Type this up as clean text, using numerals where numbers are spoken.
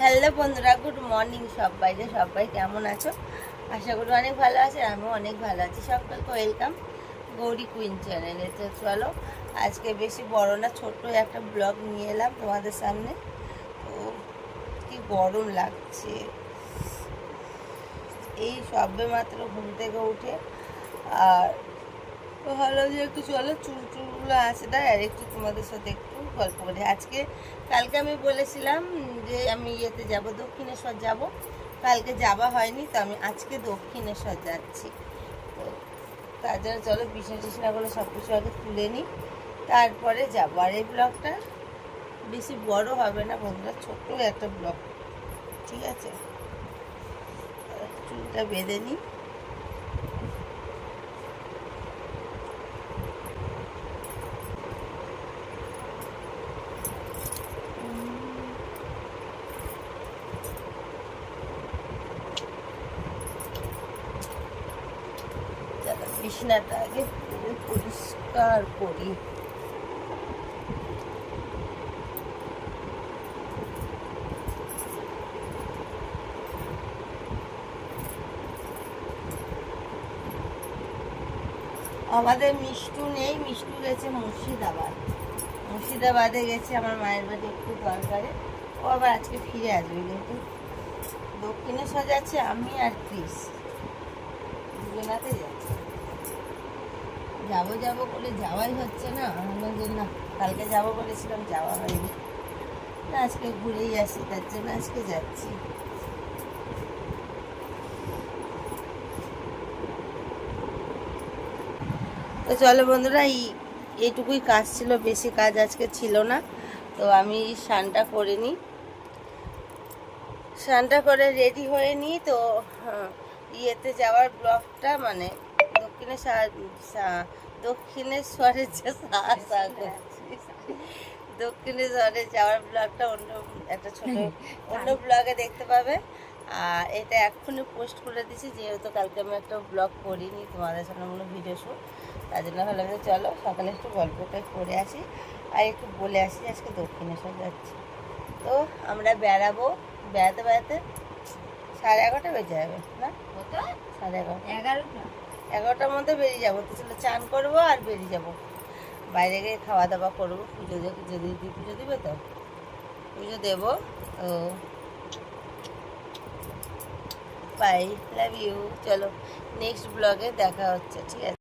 Hello বন্ধুরা, good morning সবাই কেমন আছো? আশা করি অনেক ভালো আছে, আমিও অনেক ভালো আছি। সকলকে ওয়েলকাম গৌরী কুইন চ্যানেলে। তো চলো, আজকে বেশি বড় না, ছোট্ট একটা ব্লগ নিয়ে এলাম তোমাদের সামনে। তো কি গরম লাগছে, এই সবে মাত্র ঘুম থেকে উঠে আর ভালো যে একটু চলো চুলগুলো আছে না, আর একটু তোমাদের সাথে একটু গল্প করি। কালকে আমি বলেছিলাম যে আমি ইয়েতে যাব, দক্ষিণেশ্বর যাব। কালকে যাওয়া হয়নি, তো আমি আজকে দক্ষিণেশ্বর যাচ্ছি। তো তার জন্য চলো বিছানাগুলো সব কিছু আগে তুলে নিই, তারপরে যাবো। আর এই ব্লগটা বেশি বড় হবে না বন্ধুরা, ছোট্ট একটা ব্লগ, ঠিক আছে? চুলটা বেঁধে নিই। বিছানাটা আগে পরিষ্কার করি। আমাদের মিষ্টু নেই, মিষ্টু গেছে মুর্শিদাবাদে গেছে আমার মায়ের বাড়ি একটু দরকারে। ও আবার আজকে ফিরে আসবে, কিন্তু দক্ষিণেশ্বর যাচ্ছে আমি আর ক্রিস, দুজনাতে যাচ্ছে। যাবো বলে যাওয়াই হচ্ছে না। আমার যে না, কালকে যাবো বলেছিলাম, যাওয়া হয়নি। না, আজকে ঘুরেই আসি, তার জন্য আজকে যাচ্ছি। তো চলো বন্ধুরা, এইটুকুই কাজ ছিল, বেশি কাজ আজকে ছিল না। তো আমি স্নানটা করে নিই, স্নানটা করে রেডি হয়ে নিই। তো ইয়েতে যাওয়ার ব্লগটা মানে দক্ষিণেশ্বরে যে দক্ষিণেশ্বরে যাওয়ার ব্লগটা অন্য একটা ছোট অন্য ব্লগে দেখতে পাবে। আর এটা এক্ষুনি পোস্ট করে দিচ্ছি, যেহেতু কালকে আমি একটা ব্লগ করিনি তোমাদের সামনে কোনো ভিডিও শ্যুট, তার জন্য ভালো যে চলো সকালে একটু গল্পটা করে আসি আর একটু বলে আসি আজকে দক্ষিণেশ্বর যাচ্ছি। তো আমরা বেড়াতে 11:30 বেজে যাবে না? 11:30 মধ্যে বেরিয়ে যাবো। তো চলো চান করবো আর বেরিয়ে যাবো, বাইরে গিয়ে খাওয়া দাওয়া করবো। পুজো দিবে, তো পুজো দেবো। তো বাই, লাভ ইউ। চলো নেক্সট ব্লগে দেখা হচ্ছে, ঠিক আছে?